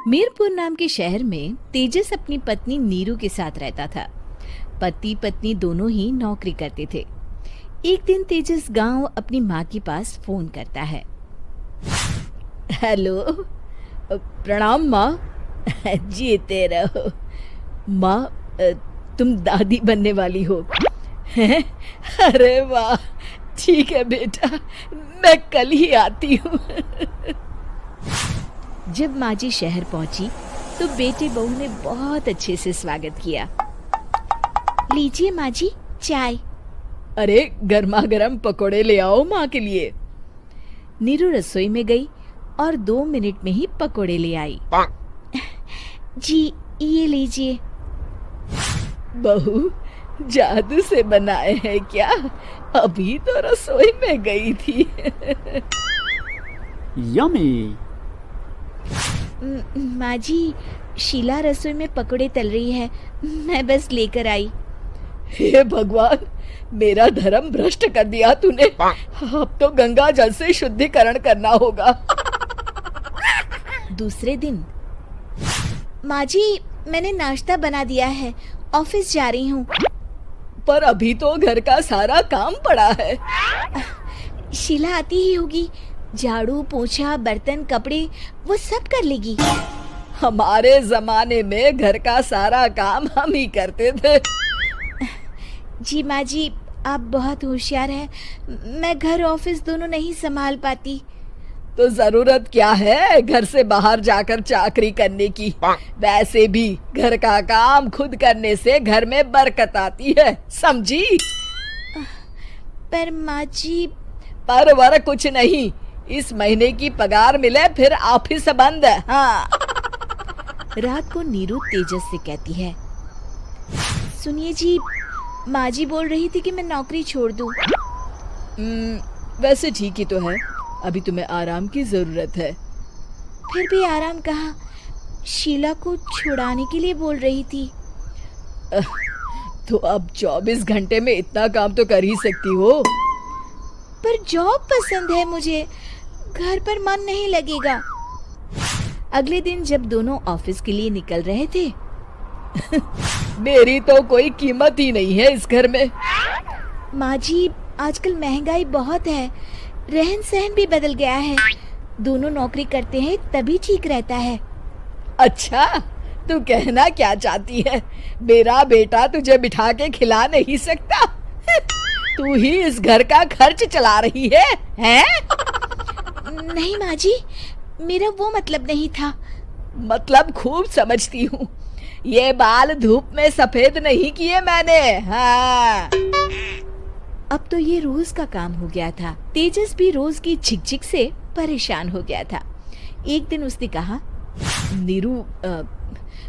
मीरपुर नाम के शहर में तेजस अपनी पत्नी नीरू के साथ रहता था। पति पत्नी दोनों ही नौकरी करते थे। एक दिन तेजस गांव अपनी माँ के पास फोन करता है। हेलो, प्रणाम माँ। जीते रहो माँ, तुम दादी बनने वाली हो हैं? अरे वाह, ठीक है बेटा, मैं कल ही आती हूँ। जब माँ जी शहर पहुंची तो बेटे बहू ने बहुत अच्छे से स्वागत किया। लीजिए माँ जी, चाय। अरे गर्मा गर्म पकोड़े ले आओ माँ के लिए। नीरू रसोई में गई और 2 मिनट में ही पकोड़े ले आई। जी ये लीजिए। बहू जादू से बनाए हैं क्या? अभी तो रसोई में गई थी। यम्मी। माँ जी, शीला रसोई में पकोड़े तल रही है, मैं बस लेकर आई। हे भगवान, मेरा धर्म भ्रष्ट कर दिया तूने। अब तो गंगा जल से शुद्धिकरण करना होगा। दूसरे दिन, माँ जी मैंने नाश्ता बना दिया है, ऑफिस जा रही हूँ। पर अभी तो घर का सारा काम पड़ा है। शीला आती ही होगी, झाड़ू पोछा बर्तन कपड़े वो सब कर लेगी। हमारे जमाने में घर का सारा काम हम ही करते थे। जी माँ जी, आप बहुत होशियार हैं, मैं घर ऑफिस दोनों नहीं संभाल पाती। तो जरूरत क्या है घर से बाहर जाकर चाकरी करने की? वैसे भी घर का काम खुद करने से घर में बरकत आती है, समझी? पर माँ जी। पर वर कुछ नहीं, इस महीने की पगार मिले फिर ऑफिस बंद। हाँ। रात को नीरू तेजस से कहती है, सुनिए जी, माँ जी बोल रही थी कि मैं नौकरी छोड़ दूं। वैसे ठीक ही तो है, अभी तुम्हें आराम की जरूरत है। फिर भी आराम कहाँ, शीला को छुड़ाने के लिए बोल रही थी। तो अब 24 घंटे में इतना काम तो कर ही सकती हो। पर जॉब पसंद है मुझे, घर पर मन नहीं लगेगा। अगले दिन जब दोनों ऑफिस के लिए निकल रहे थे, मेरी तो कोई कीमत ही नहीं है इस घर में। माँ जी, आजकल महंगाई बहुत है, रहन सहन भी बदल गया है, दोनों नौकरी करते हैं तभी ठीक रहता है। अच्छा, तू कहना क्या चाहती है? मेरा बेटा तुझे बिठा के खिला नहीं सकता? तू ही इस घर का खर्च चला रही है, हैं? नहीं माँ जी, मेरा वो मतलब नहीं था। मतलब खूब समझती हूँ, ये बाल धूप में सफेद नहीं किए मैंने। हाँ। अब तो ये रोज का काम हो गया था। तेजस भी रोज की झिकझिक से परेशान हो गया था। एक दिन उसने कहा, नीरू,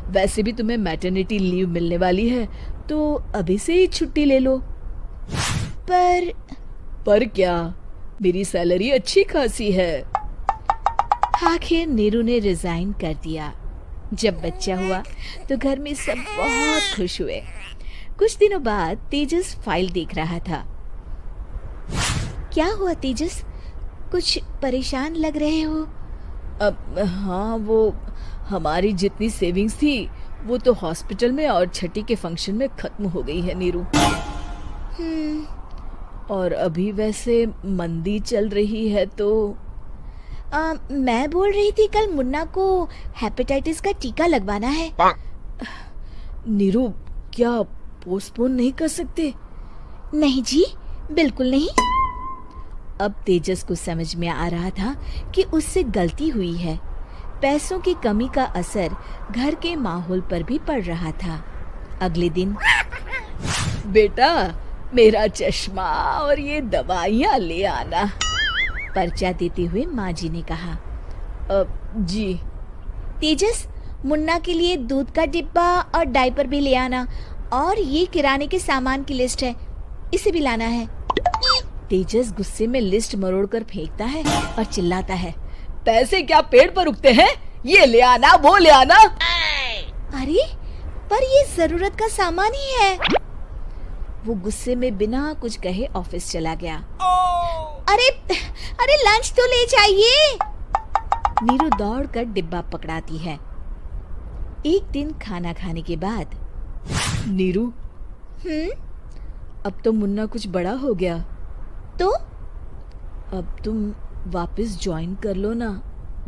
वैसे भी तुम्हें मैटरनिटी लीव मिलने वाली है, तो अभी से ही छुट्टी ले लो। पर क्या, मेरी सैलरी अच्छी खासी है। आखिर नीरू ने रिजाइन कर दिया। जब बच्चा हुआ तो घर में सब बहुत खुश हुए। कुछ दिनों बाद तेजस फाइल देख रहा था। क्या हुआ तेजस, कुछ परेशान लग रहे हो? हाँ, वो हमारी जितनी सेविंग्स थी वो तो हॉस्पिटल में और छठी के फंक्शन में खत्म हो गई है नीरू। और अभी वैसे मंदी चल रही है तो मैं बोल रही थी कल मुन्ना को हेपेटाइटिस का टीका लगवाना है। नीरू, क्या पोस्टपोन नहीं कर सकते? नहीं जी, बिल्कुल नहीं। अब तेजस को समझ में आ रहा था कि उससे गलती हुई है। पैसों की कमी का असर घर के माहौल पर भी पड़ रहा था। अगले दिन, बेटा मेरा चश्मा और ये दवाइयाँ ले आना, पर्चा देते हुए माँ जी ने कहा। जी। तेजस, मुन्ना के लिए दूध का डिब्बा और डायपर भी ले आना, और ये किराने के सामान की लिस्ट है, इसे भी लाना है। तेजस गुस्से में लिस्ट मरोड़कर फेंकता है और चिल्लाता है, पैसे क्या पेड़ पर उगते हैं? ये ले आना, वो ले आना। अरे पर ये जरूरत का सामान ही है। वो गुस्से में बिना कुछ कहे ऑफिस चला गया। अरे लंच तो ले जाइए। नीरू दौड़कर डिब्बा पकड़ाती है। एक दिन खाना खाने के बाद, नीरू, अब तो मुन्ना कुछ बड़ा हो गया, तो अब तुम वापस ज्वाइन कर लो ना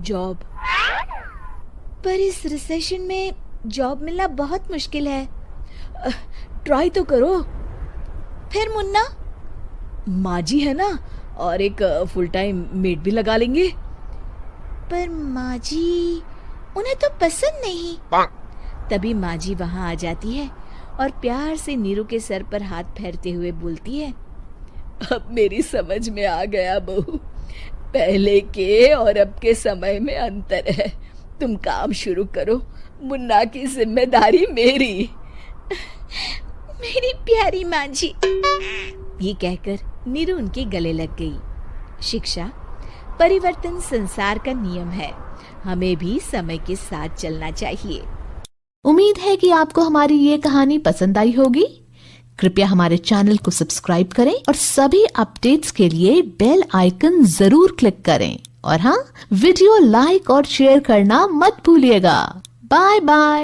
जॉब। पर इस रिसेशन में जॉब मिलना बहुत मुश्किल है। ट्राई तो करो। फिर मुन्ना? माँ जी है ना, और एक फुल टाइम मेड भी लगा लेंगे। पर माँ जी, उन्हें तो पसंद नहीं। तभी माँ जी वहाँ आ जाती है और प्यार से नीरू के सर पर हाथ फेरते हुए बोलती है, अब मेरी समझ में आ गया बहू, पहले के और अब के समय में अंतर है। तुम काम शुरू करो, मुन्ना की जिम्मेदारी मेरी। मेरी प्यारी माँ जी। ये कहकर नीरू उनके गले लग गई। शिक्षा, परिवर्तन संसार का नियम है, हमें भी समय के साथ चलना चाहिए। उम्मीद है कि आपको हमारी ये कहानी पसंद आई होगी। कृपया हमारे चैनल को सब्सक्राइब करें और सभी अपडेट्स के लिए बेल आइकन जरूर क्लिक करें। और हाँ, वीडियो लाइक और शेयर करना मत भूलिएगा। Bye bye.